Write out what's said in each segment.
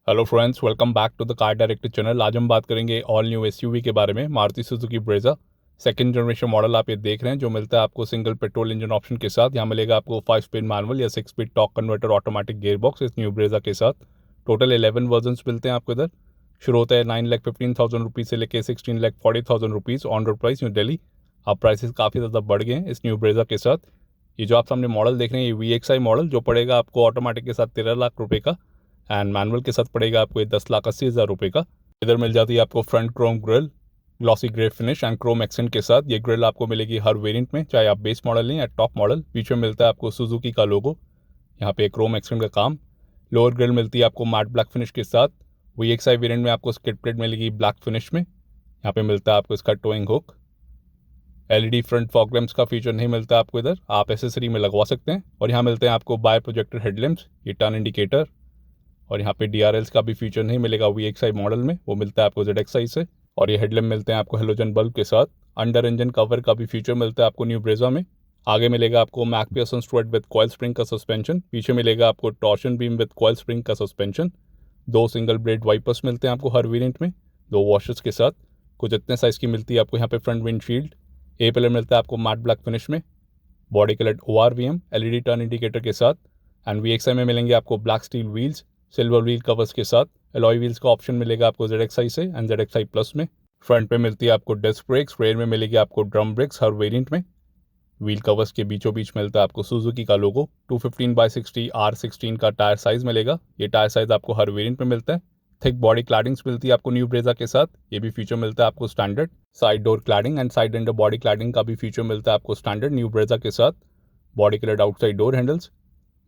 Hello friends, welcome back to the car director channel. आज हम बात करेंगे ऑल न्यू एसयूवी के बारे में। Maruti Suzuki Brezza second generation model आप ये देख रहे हैं, जो मिलता है आपको सिंगल पेट्रोल इंजन ऑप्शन के साथ। यहाँ मिलेगा आपको 5 स्पीड मैनुअल या 6 speed torque converter automatic gear box इस न्यू ब्रेजा के साथ। टोटल 11 वर्जन्स मिलते हैं आपको इधर। शुरू होता है 9,15,000 रुपीज़ से लेकर 16,40,000 rupees on road price new Delhi. अब प्राइसेस काफ़ी ज़्यादा बढ़ गए हैं इस न्यू ब्रेजा के साथ। ये जो आप सामने मॉडल देख रहे हैं, ये VXI मॉडल जो पड़ेगा आपको ऑटोमेटिक के साथ 13 लाख रुपये का, एंड मैनुअल के साथ पड़ेगा आपको ये 10,80,000 रुपये का। इधर मिल जाती है आपको front Chrome grill, glossy grey finish and Chrome accent के साथ। ये ग्रिल आपको मिलेगी हर वेरिएंट में, चाहे आप बेस मॉडल लें या टॉप मॉडल। बीच में मिलता है आपको सुजुकी का लोगो, यहाँ पे क्रोम एक्सेंट का काम। लोअर ग्रिल मिलती है आपको मैट ब्लैक फिनिश के साथ। VXI वेरिएंट में आपको स्किड प्लेट मिलेगी ब्लैक फिनिश में। यहाँ पे मिलता है आपको इसका towing hook. LED front fog lamps का फीचर नहीं मिलता आपको इधर, आप एसेसरी में लगवा सकते हैं। और यहाँ मिलते हैं आपको बाय प्रोजेक्टर हेडलैम्प्स, ये टर्न इंडिकेटर। और यहाँ पे DRLs का भी फीचर नहीं मिलेगा VXI मॉडल में, वो मिलता है आपको ZXI से। और ये हेडलैम्प मिलते हैं आपको हेलोजन बल्ब के साथ। अंडर इंजन कवर का भी फीचर मिलता है आपको न्यू ब्रेजा में। आगे मिलेगा आपको McPherson strut with coil spring का सस्पेंशन। पीछे मिलेगा आपको torsion beam with coil spring का सस्पेंशन। 2 सिंगल ब्लेड वाइपर्स मिलते हैं आपको हर वेरिएंट में, 2 वॉशर्स के साथ। कुछ इतने साइज़ की मिलती है आपको यहाँ पे फ्रंट विंडशील्ड। ए पिलर मिलता है आपको मैट ब्लैक फिनिश में। Body coloured ORVM LED turn indicator के साथ। एंड VXI में मिलेंगे आपको black steel wheels, silver wheel covers के साथ। एलॉय व्हील्स का ऑप्शन मिलेगा आपको ZXI से एंड ZXI प्लस में। फ्रंट पे मिलती है आपको डिस्क ब्रेक्स, रेयर में मिलेगी आपको ड्रम ब्रेक्स हर वेरिएंट में। व्हील कवर्स के बीचों बीच मिलता है आपको सुजुकी का लोगो। 215/60 R16 का टायर साइज मिलेगा। ये टायर साइज आपको हर वेरिएंट में मिलता है। थिक बॉडी क्लैडिंग्स मिलती है आपको न्यू ब्रेजा के साथ, ये भी फीचर मिलता है आपको standard. Side door cladding and side under body cladding का भी फीचर मिलता है आपको स्टैंडर्ड न्यू ब्रेजा के साथ। Body coloured outside door handles.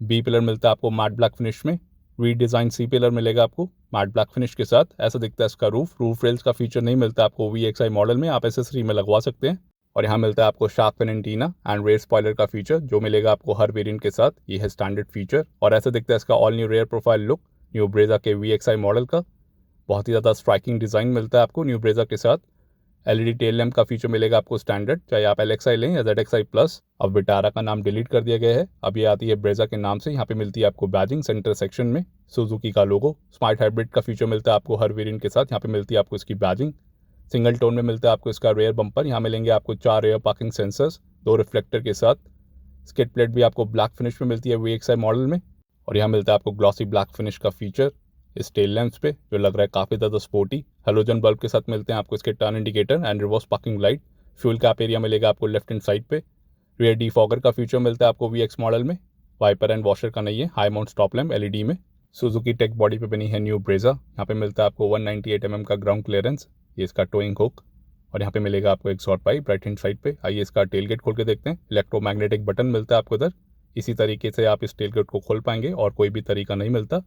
B pillar मिलता है आपको मैट ब्लैक फिनिश में। रीडिजाइन सी पिलर मिलेगा आपको मैट ब्लैक फिनिश के साथ। ऐसा दिखता है इसका रूफ रेल्स का फीचर नहीं मिलता आपको VXI मॉडल में, आप एसेसरी में लगवा सकते हैं। और यहाँ मिलता है आपको shark fin antenna and rear spoiler का फीचर, जो मिलेगा आपको हर वेरिएंट के साथ। ये है स्टैंडर्ड फीचर। और ऐसा दिखता है इसका all new rare profile look new Brezza के VXI मॉडल का। बहुत ही ज़्यादा स्ट्राइकिंग डिज़ाइन मिलता है आपको न्यू ब्रेजा के साथ। LED टेल लैम्प का फीचर मिलेगा आपको स्टैंडर्ड, चाहे आप LXI लें या ZXI प्लस। अब विटारा का नाम डिलीट कर दिया गया है, अब ये आती है ब्रेजा के नाम से। यहाँ पे मिलती है आपको बैजिंग सेंटर सेक्शन में, सुजुकी का लोगो। स्मार्ट हाइब्रिड का फीचर मिलता है आपको हर वेरिएंट के साथ। यहाँ पे मिलती है आपको इसकी बैजिंग। सिंगल टोन में मिलता है आपको इसका रेयर बम्पर। यहाँ मिलेंगे आपको 4 रेयर पार्किंग सेंसर्स, 2 रिफ्लेक्टर के साथ। स्किड प्लेट भी आपको ब्लैक फिनिश में मिलती है VXI मॉडल में। और यहाँ मिलता है आपको ग्लॉसी ब्लैक फिनिश का फीचर इस टेल लैंप्स पे, जो लग रहा है काफ़ी ज़्यादा स्पोर्टी। हेलोजन बल्ब के साथ मिलते हैं आपको इसके turn indicator and reverse parking light. Fuel cap area मिलेगा आपको लेफ्ट हैंड साइड पे। रियर डीफॉगर का फीचर मिलता है आपको VX मॉडल में। वाइपर एंड वॉशर का नहीं है। High mount stop lamp LED में। सुजुकी टेक बॉडी पे बनी है न्यू ब्रेजा। यहाँ पे मिलता है आपको 198 mm का ग्राउंड क्लियरेंस, ये इसका टोइंग हुक। और यहाँ पे मिलेगा आपको exhaust pipe right hand side पे। आइए इसका टेलगेट खोल के देखते हैं। इलेक्ट्रोमैग्नेटिक बटन मिलता है आपको इधर, इसी तरीके से आप इस टेलगेट को खोल पाएंगे, और कोई भी तरीका नहीं मिलता।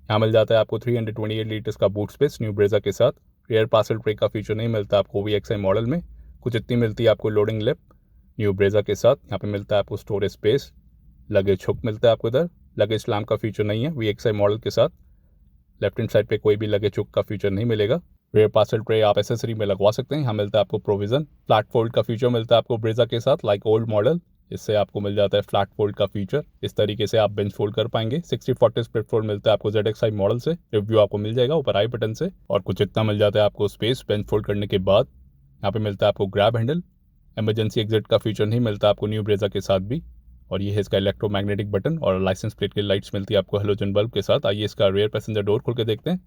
यहाँ मिल जाता है आपको 328 लीटर्स का बूट स्पेस न्यू ब्रेजा के साथ। रियर पार्सल ट्रे का फीचर नहीं मिलता आपको VXI मॉडल में। कुछ इतनी मिलती है आपको लोडिंग लिप न्यू ब्रेजा के साथ। यहाँ पे मिलता है आपको स्टोरेज स्पेस। लगेज हुक मिलता है आपको इधर। लगेज लैम्प का फीचर नहीं है VXI मॉडल के साथ। लेफ्ट हैंड साइड पे कोई भी लगेज हुक का फीचर नहीं मिलेगा। रियर पार्सल ट्रे आप एसेसरी में लगवा सकते हैं। यहाँ मिलता है आपको प्रोविजन। फ्लैट फोल्ड का फीचर मिलता है आपको ब्रेजा के साथ, लाइक ओल्ड मॉडल। इससे आपको मिल जाता है फ्लैट फोल्ड का फीचर, इस तरीके से आप बेंच फोल्ड कर पाएंगे। 60/40 स्प्लिट फोल्ड मिलता है आपको ZXI मॉडल से। रिव्यू आपको मिल जाएगा ऊपर आई बटन से। और कुछ इतना मिल जाता है आपको स्पेस बेंच फोल्ड करने के बाद। यहाँ पे मिलता है आपको ग्रैब हैंडल। इमरजेंसी एग्जिट का फीचर नहीं मिलता आपको न्यू ब्रेजा के साथ भी। और ये है इसका इलेक्ट्रोमैग्नेटिक बटन। और लाइसेंस प्लेट की लाइट्स मिलती है आपको हेलोजन बल्ब के साथ। आइए इसका रियर पैसेंजर डोर खोल के देखते हैं।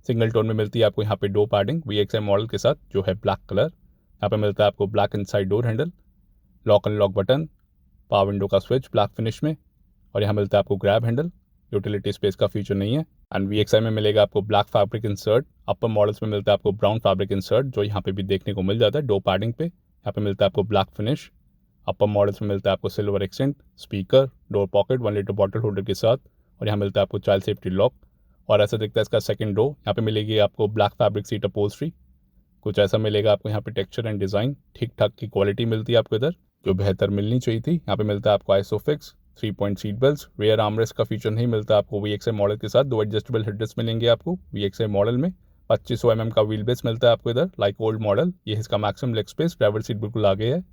सिंगल टोन में मिलती है आपको यहाँ पे डोर पैडिंग VXI मॉडल के साथ, जो है ब्लैक कलर। यहाँ पे मिलता है आपको black inside door handle, lock unlock button, power window का स्विच ब्लैक फिनिश में। और यहाँ मिलता है आपको ग्रैब हैंडल। यूटिलिटी स्पेस का फीचर नहीं है। एंड VXI में मिलेगा आपको ब्लैक फैब्रिक इंसर्ट। अपर मॉडल्स में मिलता है आपको ब्राउन फैब्रिक इंसर्ट, जो यहाँ पे भी देखने को मिल जाता है डोर पैडिंग पे। यहाँ पे मिलता है आपको ब्लैक फिनिश। अपर मॉडल्स में मिलता है आपको silver accent, speaker, door pocket, 1 litre bottle holder के साथ। और यहाँ मिलता है आपको चाइल्ड सेफ्टी लॉक। और ऐसा दिखता है इसका सेकंड डोर। यहाँ पे मिलेगी आपको ब्लैक फैब्रिक सीट अपहोल्स्ट्री। कुछ ऐसा मिलेगा आपको यहाँ पे टेक्सचर एंड डिज़ाइन। ठीक ठाक की क्वालिटी मिलती है आपको इधर, जो बेहतर मिलनी चाहिए थी। यहाँ पे मिलता है आपको isofix 3 point seat belt. Rear armrest का फीचर नहीं मिलता आपको VXI मॉडल के साथ। 2 एडजस्टेबल हेडरेस्ट मिलेंगे आपको VXI मॉडल में। 2500 mm का व्हील बेस मिलता है आपको इधर, लाइक ओल्ड मॉडल। ये है इसका maximum leg space. Driver seat बिल्कुल आगे है।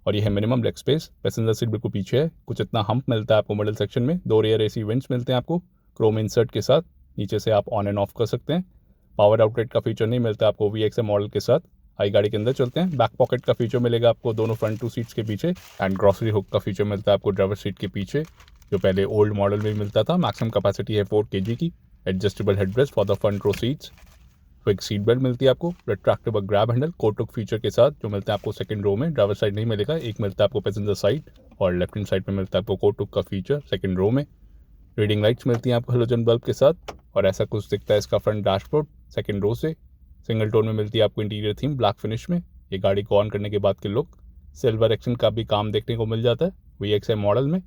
और ये है minimum leg space. Passenger seat बिल्कुल पीछे है। कुछ इतना हम्प मिलता है आपको मिडिल सेक्शन में। 2 रियर AC वेंट्स मिलते हैं आपको क्रोम इंसर्ट के साथ। नीचे से आप ऑन एंड ऑफ कर सकते हैं। पावर आउटलेट का फीचर नहीं मिलता आपको VXI मॉडल के साथ। आई गाड़ी के अंदर चलते हैं। बैक पॉकेट का फीचर मिलेगा आपको दोनों फ्रंट 2 सीट्स के पीछे, एंड ग्रॉसरी हुक का फीचर मिलता है आपको ड्राइवर सीट के पीछे, जो पहले ओल्ड मॉडल में मिलता था। मैक्सिमम कैपेसिटी है 4 kg की। Adjustable headrest for the front row seats. Quick seat belt मिलती है आपको। Retractable grab handle coat hook feature के साथ, जो मिलता है आपको सेकंड रो में। ड्राइवर साइड नहीं मिलेगा, एक मिलता है आपको पैसेंजर साइड, और लेफ्ट हैंड साइड में मिलता है आपको कोटुक का फीचर सेकंड रो में। रीडिंग लाइट्स मिलती हैं आपको हेलोजन बल्ब के साथ, और ऐसा कुछ दिखता है इसका फ्रंट डैशबोर्ड सेकंड रो से। सिंगल टोन में मिलती है आपको इंटीरियर थीम ब्लैक फिनिश में। ये गाड़ी को ऑन करने के बाद के लुक सिल्वर एक्शन का भी काम देखने को मिल जाता है VXI मॉडल में।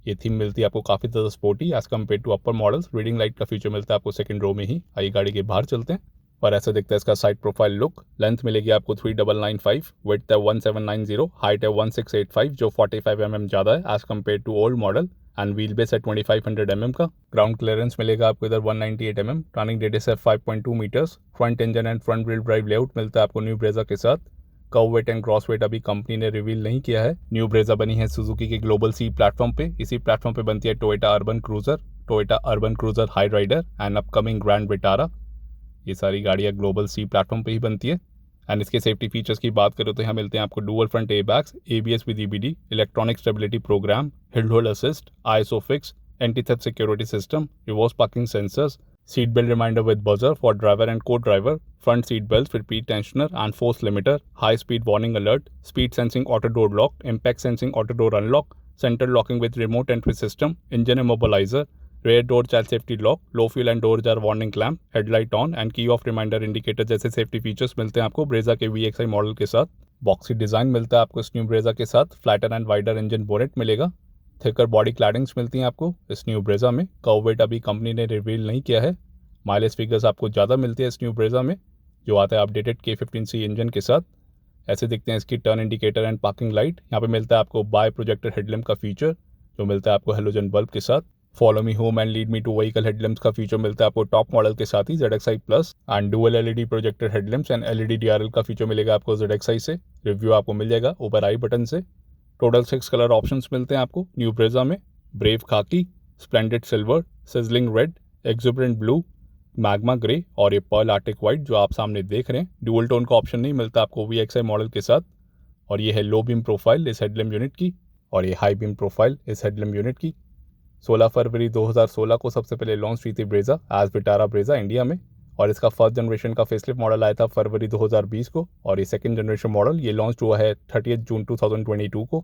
ये थीम मिलती है आपको काफ़ी ज़्यादा sporty as compared to upper models. Reading light का फीचर मिलता है आपको सेकंड रो में ही। आइए गाड़ी के बाहर चलते हैं, और ऐसा दिखता है इसका साइड प्रोफाइल लुक। लेंथ मिलेगी आपको 3995, विड्थ है 1790, हाइट है 1685, जो 45 mm ज़्यादा है as compared to old model, and wheel base है 2500 mm का। ग्राउंड क्लियरेंस मिलेगा आपको इधर 198 mm। टर्निंग रेडियस है 5.2 metres. Front engine and front wheel drive layout मिलता है आपको न्यू ब्रेजा के साथ। Kerb weight and gross weight अभी कंपनी ने रिवील नहीं किया है। न्यू ब्रेजा बनी है सुजुकी के ग्लोबल सी प्लेटफॉर्म पे। इसी प्लेटफॉर्म पे बनती है Toyota Urban Cruiser Hyryder and upcoming Grand Vitara. ये सारी गाड़ियाँ ग्लोबल सी प्लेटफॉर्म पे ही बनती है। एंड इसके सेफ्टी फीचर्स की बात करें तो यहाँ मिलते हैं आपको dual front airbags, ABS with EBD, electronic stability program, hill hold assist, ISO fix, anti theft security system, reverse parking sensors, seat belt reminder with buzzer for driver and co driver, front seat belt with pre tensioner and force limiter, high speed warning alert, speed sensing auto door lock, impact sensing auto door unlock, centre locking with remote entry system, engine immobiliser, rear door child safety lock, low fuel and door jar warning clamp, headlight on and की of reminder indicator जैसे safety features मिलते हैं आपको Brezza के VXI model के साथ। Boxy design मिलता है आपको इस न्यू ब्रेजा के साथ। Flatter and wider engine bonnet मिलेगा। थिकर बॉडी क्लैडिंग्स मिलती हैं आपको इस न्यू ब्रेजा में। कर्व वेट अभी कंपनी ने रिवील नहीं किया है। माइलेज फिगर्स आपको ज़्यादा मिलती है इस न्यू ब्रेजा में, जो आता है अपडेटेड K15C इंजन के साथ। ऐसे दिखते हैं इसकी turn indicator and parking light. यहाँ पे मिलता है आपको बाय प्रोजेक्टर हेडलैम्प का फीचर, जो मिलता है आपको हेलोजन बल्ब के साथ। Follow me home and lead me to vehicle headlamps का फीचर मिलता है आपको टॉप मॉडल के साथ ही ZXi plus, and dual LED projector headlamps and LED DRL का फीचर मिलेगा आपको ZXi से। रिव्यू आपको मिल जाएगा ऊपर आई बटन से। टोटल 6 कलर ऑप्शंस मिलते हैं आपको न्यू ब्रेजा में। Brave khaki, splendid silver, sizzling red, exuberant blue, magma grey और ये पर्ल आर्टिक वाइट जो आप सामने देख रहे हैं। डुअल टोन का ऑप्शन नहीं मिलता आपको VXI मॉडल के साथ। और ये है लो बीम प्रोफाइल इस हेडलैम्प यूनिट की, और ये हाई बीम प्रोफाइल इस हेडलैम्प यूनिट की। 16 फरवरी 2016 को सबसे पहले लॉन्च हुई थी Brezza as Vitara Brezza India में, और इसका फर्स्ट जनरेशन का फेसलिफ्ट मॉडल आया था फरवरी 2020 को, और ये सेकंड जनरेशन मॉडल ये लॉन्च हुआ है 30 जून 2022 को।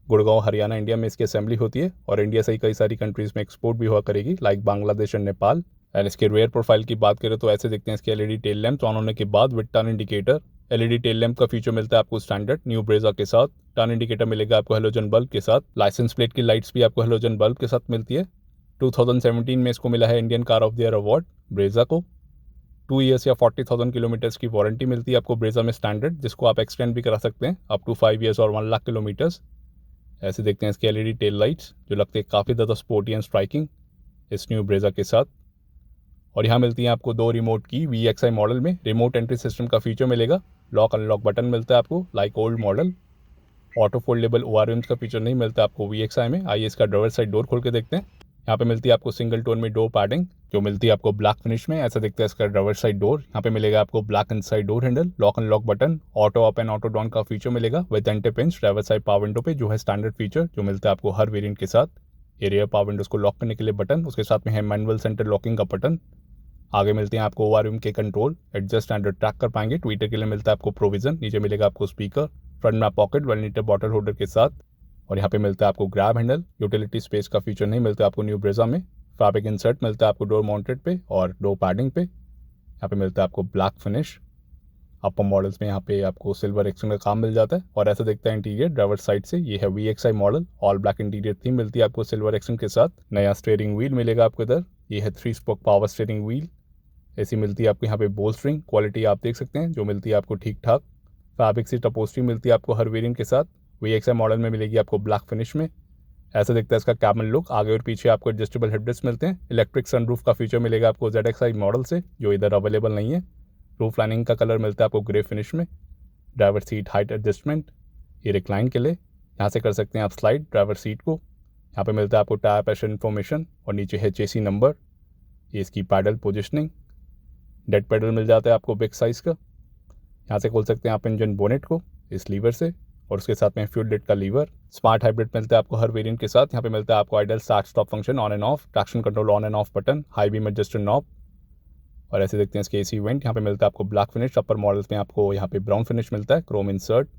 गुड़गांव हरियाणा इंडिया में इसकी असेंबली होती है, और इंडिया से ही कई सारी कंट्रीज़ में एक्सपोर्ट भी हुआ करेगी like Bangladesh and Nepal. And इसके रेयर प्रोफाइल की बात करें तो ऐसे दिखते हैं इसके LED टेल लैंप्स ऑन होने के बाद with turn indicator. LED tail lamp का फीचर मिलता है आपको स्टैंडर्ड न्यू ब्रेजा के साथ। टर्न इंडिकेटर मिलेगा आपको हेलोजन बल्ब के साथ। लाइसेंस प्लेट की लाइट्स भी आपको हेलोजन बल्ब के साथ मिलती है। 2017 में इसको मिला है Indian car of the year award Brezza को। 2 ईयर्स या 40,000 किलोमीटर्स की वारंटी मिलती है आपको ब्रेजा में स्टैंडर्ड, जिसको आप एक्सटेंड भी करा सकते हैं अप टू 5 ईयर्स और 1 लाख किलोमीटर्स। ऐसे देखते हैं इसके LED टेल लाइट्स जो लगते हैं काफ़ी ज़्यादा स्पोर्टी एंड स्ट्राइकिंग इस न्यू ब्रेजा के साथ। और यहाँ मिलती है आपको 2 रिमोट की VXI मॉडल में। रिमोट एंट्री सिस्टम का फीचर मिलेगा। लॉक अनलॉक बटन मिलता है आपको like old model. Auto foldable ORMs का फीचर नहीं मिलता आपको VXI में। आइए इसका ड्राइवर साइड डोर खोल के देखते हैं। यहाँ पे मिलती है आपको सिंगल टोन में डोर पैडिंग जो मिलती है आपको ब्लैक फिनिश में। ऐसा दिखता है इसका ड्राइवर साइड डोर। यहाँ पे मिलेगा आपको black inside door handle, lock unlock button, auto up and auto down का फीचर मिलेगा with anti pinch driver side power window पे, जो है स्टैंडर्ड फीचर जो मिलता है आपको हर वेरिएंट के साथ। ये रियर पावर विंडोज को लॉक करने के लिए बटन, उसके साथ में है मैनुअल सेंटर लॉकिंग का बटन। आगे मिलते हैं आपको ORM के कंट्रोल, एडजस्ट एंड ट्रैक कर पाएंगे। ट्विटर के लिए मिलता है आपको प्रोविजन। नीचे मिलेगा आपको स्पीकर, फ्रंट में पॉकेट 1 लीटर बॉटल होल्डर के साथ, और यहाँ पे मिलता है आपको ग्रैब हैंडल। यूटिलिटी स्पेस का फीचर नहीं मिलता आपको न्यू ब्रेजा में। फैब्रिक इंसर्ट मिलता है आपको डोर माउंटेड पे और डोर पैडिंग पे। यहाँ पे मिलता है आपको ब्लैक फिनिश। अपर मॉडल्स में यहाँ पे आपको सिल्वर एक्शन का काम मिल जाता है। और ऐसा दिखता है इंटीरियर ड्राइवर साइड से। ये है VXI model, all black interior theme मिलती है आपको सिल्वर एक्शन के साथ। नया स्टीयरिंग व्हील मिलेगा आपको इधर। ये है 3 स्पोक पावर स्टीयरिंग व्हील। ऐसी मिलती है आपको यहाँ पे बोल्स्टरिंग क्वालिटी आप देख सकते हैं जो मिलती है आपको ठीक ठाक। फैब्रिक सीट अपहोल्स्ट्री मिलती है आपको हर वेरिएंट के साथ। VXI मॉडल में मिलेगी आपको ब्लैक फिनिश में। ऐसा दिखता है इसका कैबिन लुक। आगे और पीछे आपको एडजस्टेबल हेडरेस्ट मिलते हैं। इलेक्ट्रिक सनरूफ का फीचर मिलेगा आपको ZXi मॉडल से, जो इधर अवेलेबल नहीं है। रूफ लाइनिंग का कलर मिलता है आपको ग्रे फिनिश में। ड्राइवर सीट हाइट एडजस्टमेंट, ये रिक्लाइन के लिए यहाँ से कर सकते हैं आप स्लाइड ड्राइवर सीट को। यहाँ पे मिलता है आपको टायर प्रेशर इन्फॉर्मेशन और नीचे है चेसी नंबर। ये इसकी पैडल पोजिशनिंग, डेड पैडल मिल जाता है आपको बिग साइज़ का। यहाँ से खोल सकते हैं आप इंजन बोनेट को इस लीवर से, और उसके साथ में फ्यूल लिड का लीवर। स्मार्ट हाइब्रिड मिलता है आपको हर वेरिएंट के साथ। यहाँ पे मिलता है आपको idol start stop function on end of, traction control on end off button, high beam adjuster knob, और ऐसे देखते हैं इसके एसी वेंट। यहाँ पे मिलता है आपको ब्लैक फिनिश। अपर मॉडल्स में आपको यहाँ पे ब्राउन फिनिश मिलता है, क्रोम इंसर्ट,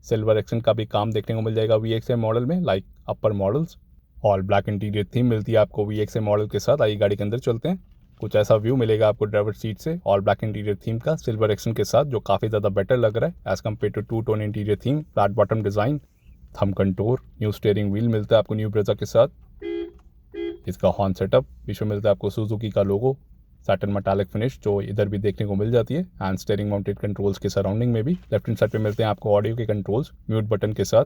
सिल्वर एक्सेंट का भी काम देखने को मिल जाएगा VXI मॉडल में, like upper models. All black interior theme मिलती है आपको VXI मॉडल के साथ। आइए गाड़ी के अंदर चलते हैं। कुछ ऐसा व्यू मिलेगा आपको ड्राइवर सीट से, ऑल ब्लैक इंटीरियर थीम का सिल्वर एक्सेंट के साथ, जो काफ़ी ज़्यादा बेटर लग रहा है as compared to two tone interior theme. Flat bottom design, thumb contour, new steering wheel मिलता है आपको न्यू ब्रेजा के साथ। इसका हॉर्न सेटअप, पीछे मिलता है आपको सुजुकी का लोगो, सैटन मेटालिक फिनिश जो इधर भी देखने को मिल जाती है, एंड स्टीयरिंग माउंटेड कंट्रोल्स के सराउंडिंग में भी। लेफ्ट हैंड साइड पे मिलते हैं आपको ऑडियो के कंट्रोल्स म्यूट बटन के साथ,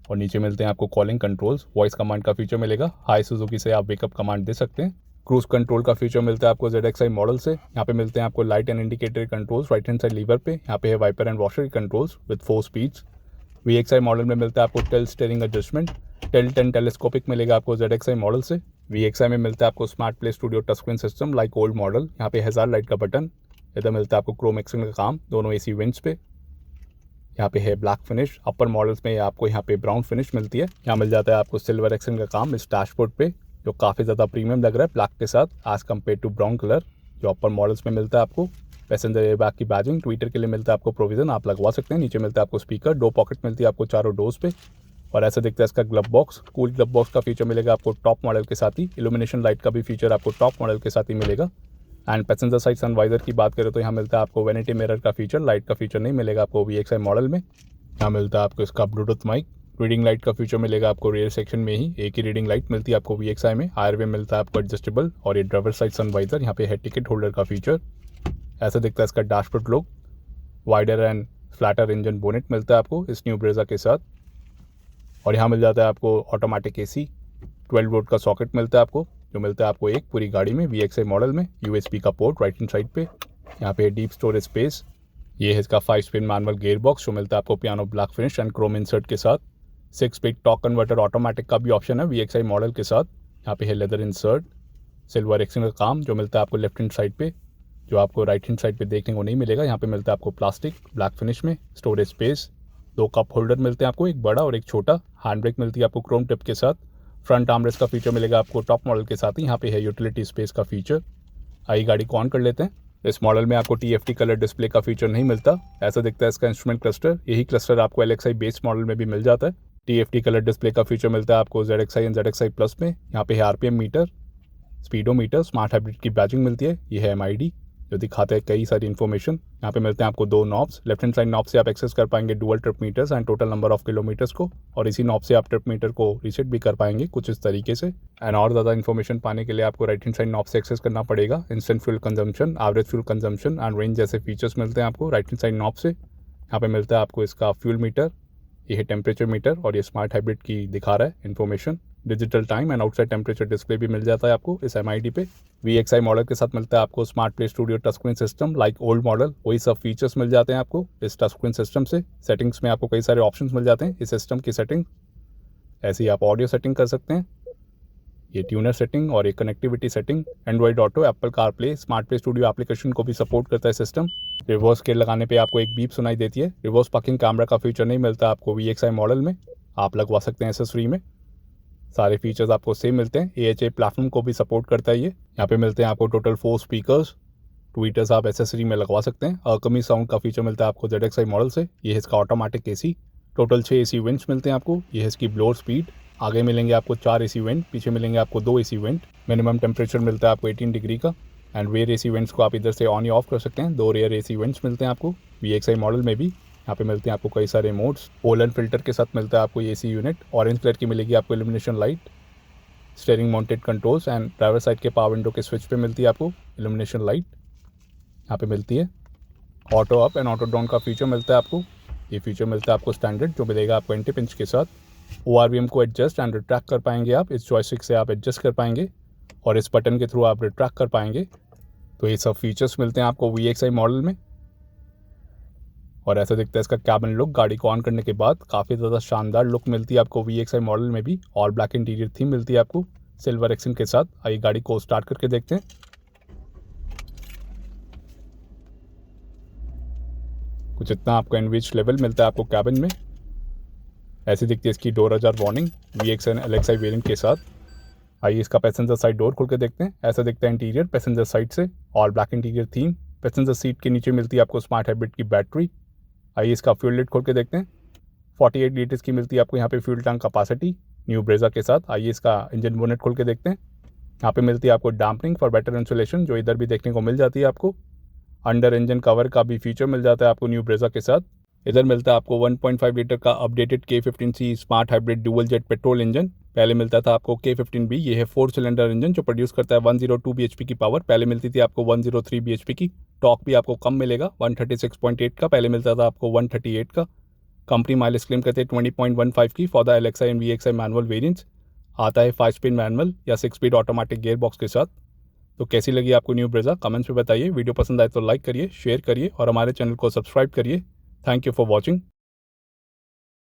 और नीचे मिलते हैं आपको कॉलिंग कंट्रोल्स, वॉइस कमांड का फीचर मिलेगा। हाई सुजुकी से आप वेकअप कमांड दे सकते हैं। क्रूज कंट्रोल का फीचर मिलता है आपको ZXi मॉडल से। यहाँ पे मिलते हैं आपको light and indicator controls right hand side lever पे। यहाँ पे है wiper and washer controls with 4 speeds. VXI model में मिलता है आपको tilt steering adjustment, tilt and telescopic मिलेगा आपको ZXi मॉडल से। VXI में मिलता है आपको smart play studio touch screen system like old model. यहाँ पे हजार लाइट का बटन, इधर मिलता है आपको क्रोम एक्सेंट का काम दोनों AC वेंट्स पे। यहाँ पे है ब्लैक फिनिश। अपर मॉडल्स में आपको यहाँ पे ब्राउन फिनिश मिलती है। यहाँ मिल जाता है आपको सिल्वर एक्सेंट का काम इस डैशबोर्ड पे, जो काफ़ी ज़्यादा प्रीमियम लग रहा है ब्लैक के साथ as compared to brown colour जो अपर मॉडल्स में मिलता है आपको। पैसेंजर एयरबैग की बैजिंग, ट्विटर के लिए मिलता है आपको प्रोविजन, आप लगवा सकते हैं। नीचे मिलता है आपको स्पीकर, 2 पॉकेट मिलती है आपको चारों डोर्स पे, और ऐसा दिखता है इसका glove box. Cool glove box का फीचर मिलेगा आपको टॉप मॉडल के साथ ही। इल्यूमिनेशन लाइट का भी फीचर आपको टॉप मॉडल के साथ ही मिलेगा। एंड पैसेंजर साइड सनवाइजर की बात करें तो यहाँ मिलता है आपको वैनिटी मिरर का फीचर, लाइट का फीचर नहीं मिलेगा आपको VXI मॉडल में। यहाँ मिलता है आपको इसका ब्लूटूथ माइक, रीडिंग लाइट का फीचर मिलेगा आपको रियर सेक्शन में ही, एक ही रीडिंग लाइट मिलती है आपको VXI में। आयरवे मिलता है आपको एडजस्टेबल, और ये ड्राइवर साइड सनवाइजर। यहाँ पे है टिकट होल्डर का फीचर। ऐसा दिखता है इसका dashboard look. Wider and flatter engine bonnet मिलता है आपको इस न्यू ब्रेजा के साथ, और यहाँ मिल जाता है आपको ऑटोमेटिक AC। 12 वोल्ट का सॉकेट मिलता है आपको, जो मिलता है आपको एक पूरी गाड़ी में VXI मॉडल में। USB का पोर्ट राइट हैंड साइड पे। यहाँ पे डीप स्टोरेज स्पेस। ये है इसका 5 स्पिन मैनुअल गियर बॉक्स, जो मिलता है आपको piano black finish and Chrome insert के साथ। 6 स्पीड टॉर्क कन्वर्टर ऑटोमेटिक का भी ऑप्शन है VXI मॉडल के साथ। यहाँ पे है लेदर इंसर्ट, सिल्वर एक्सेंट का काम, जो मिलता है आपको लेफ्ट हैंड साइड पे, जो आपको राइट हैंड साइड पे देखने को नहीं मिलेगा। यहाँ पे मिलता है आपको प्लास्टिक ब्लैक फिनिश में। स्टोरेज स्पेस, 2 कप होल्डर मिलते हैं आपको, एक बड़ा और एक छोटा। हैंड ब्रेक मिलती है आपको क्रोम टिप के साथ। फ्रंट आर्मरेस्ट का फीचर मिलेगा आपको टॉप मॉडल के साथ ही। यहाँ पे है यूटिलिटी स्पेस का फीचर। आइए गाड़ी को ऑन कर लेते हैं। इस मॉडल में आपको TFT कलर डिस्प्ले का फीचर नहीं मिलता। ऐसा दिखता है इसका इंस्ट्रूमेंट क्लस्टर। यही क्लस्टर आपको LXi बेस मॉडल में भी मिल जाता है। TFT कलर डिस्प्ले का फीचर मिलता है आपको ZXi एंड ZXi प्लस में। यहाँ पे है RPM meter, speedometer, smart hybrid की बैजिंग मिलती है। ये है MID जो दिखाते हैं कई सारी इन्फॉर्मेशन। यहाँ पे मिलते हैं आपको 2 knobs. Left hand side knob से आप एक्सेस कर पाएंगे dual trip meters and total number of kilometres को, और इसी नॉब से आप ट्रिप मीटर को रीसेट भी कर पाएंगे कुछ इस तरीके से। एंड और ज़्यादा इन्फॉर्मेशन पाने के लिए आपको राइट हैंड साइड नॉब से एक्सेस करना पड़ेगा। Instant fuel consumption, average fuel consumption and range जैसे फीचर्स मिलते हैं आपको राइट हैंड साइड नॉब से। यहाँ पे मिलता है आपको इसका फ्यूल मीटर, ये है टेम्परेचर मीटर, और ये स्मार्ट हाइब्रिड की दिखा रहा है information. Digital time and outside temperature display भी मिल जाता है आपको इस MID पे। VXI मॉडल के साथ मिलता है आपको smart play studio touch screen system like old model, वही सब फीचर्स मिल जाते हैं आपको इस टच स्क्रीन सिस्टम से। सेटिंग्स में आपको कई सारे ऑप्शंस मिल जाते हैं इस सिस्टम की सेटिंग। ऐसे ही आप ऑडियो सेटिंग कर सकते हैं, ये ट्यूनर सेटिंग, और ये connectivity setting, Android auto, Apple CarPlay, smart play studio application को भी सपोर्ट करता है सिस्टम। रिवर्स गेयर लगाने पे आपको एक बीप सुनाई देती है। रिवर्स पार्किंग कैमरा का फीचर नहीं मिलता आपको VXI मॉडल में, आप लगवा सकते हैं एक्सेसरी में। सारे फीचर्स आपको सेम मिलते हैं। AHA प्लेटफॉर्म को भी सपोर्ट करता है ये। यहाँ पे मिलते हैं आपको टोटल 4 स्पीकर्स, ट्वीटर्स आप एक्सेसरी में लगवा सकते हैं। अकमी साउंड का फीचर मिलता है आपको ZXi मॉडल से। ये है इसका automatic AC, total 6 AC vents मिलते हैं आपको। ये है इसकी ब्लोअर स्पीड, आगे मिलेंगे आपको 4 AC वेंट, पीछे मिलेंगे आपको 2 AC वेंट। मिनिमम टेम्परेचर मिलता है आपको 18 डिग्री का, एंड रेयर AC वेंट्स को आप इधर से ऑन या ऑफ कर सकते हैं। 2 रेयर AC वेंट्स मिलते हैं आपको VXI मॉडल में भी। यहाँ पे मिलते हैं आपको कई सारे मोड्स। पोलन फिल्टर के साथ मिलता है आपको AC यूनिट, ऑरेंज कलर की मिलेगी आपको illumination light, steering mounted controls, and driver side के पावर विंडो के स्विच पे मिलती है आपको इल्यूमिनेशन लाइट। यहाँ पे मिलती है auto up and auto down का फीचर मिलता है आपको। ये फीचर मिलता है आपको स्टैंडर्ड, जो मिलेगा आपको एंटी पिंच के साथ। ORVM को एडजस्ट एंड रिट्रैक्ट कर पाएंगे आप, इस जॉयस्टिक से आप एडजस्ट कर पाएंगे, और इस बटन के थ्रू आप रिट्रैक्ट कर पाएंगे। तो ये सब फीचर्स मिलते हैं आपको VXI मॉडल में। और ऐसा दिखता है इसका कैबिन लुक। गाड़ी को ऑन करने के बाद काफ़ी ज़्यादा शानदार लुक मिलती है आपको VXI मॉडल में भी। ऑल ब्लैक इंटीरियर थीम मिलती है आपको। सिल्वर एक्सेंट के साथ। आइए गाड़ी को स्टार्ट करके देखते हैं। कुछ इतना आपको एनविच लेवल मिलता है आपको कैबिन में। ऐसी दिखती है इसकी door ajar warning VXI LXI variant के साथ। आइए इसका पैसेंजर साइड डोर खोल के देखते हैं। ऐसा दिखता है इंटीरियर पैसेंजर साइड से। All black interior theme. Passenger seat के नीचे मिलती है आपको स्मार्ट हाइब्रिड की बैटरी। आइए इसका फ्यूल लिड खोल के देखते हैं। 48 लीटर्स की मिलती है आपको यहाँ पे fuel tank capacity new Brezza के साथ। आइए इसका इंजन बोनेट खोल के देखते हैं। यहाँ पे मिलती है आपको डैम्पनिंग फॉर बेटर इंसुलेशन, जो इधर भी देखने को मिल जाती है आपको। अंडर इंजन कवर का भी फीचर मिल जाता है आपको न्यू ब्रेजा के साथ। इधर मिलता है आपको 1.5 लीटर का updated K15C smart hybrid dual jet petrol engine. पहले मिलता था आपको K15B, ये है 4 सिलेंडर इंजन जो प्रोड्यूस करता है 102 bhp की पावर। पहले मिलती थी आपको 103 bhp की। टॉर्क भी आपको कम मिलेगा 136.8 का, पहले मिलता था आपको 138 का। कंपनी माइलेज क्लेम करते हैं 20.15 की for the LXI and VXI manual variants. आता है 5 स्पीड मैनुअल या 6 स्पीड ऑटोमेटिक गियर बॉक्स के साथ। तो कैसी लगी आपको न्यू ब्रेजा कमेंट्स में बताइए। वीडियो पसंद आए तो लाइक करिए, शेयर करिए और हमारे चैनल को सब्सक्राइब करिए। Thank you for watching.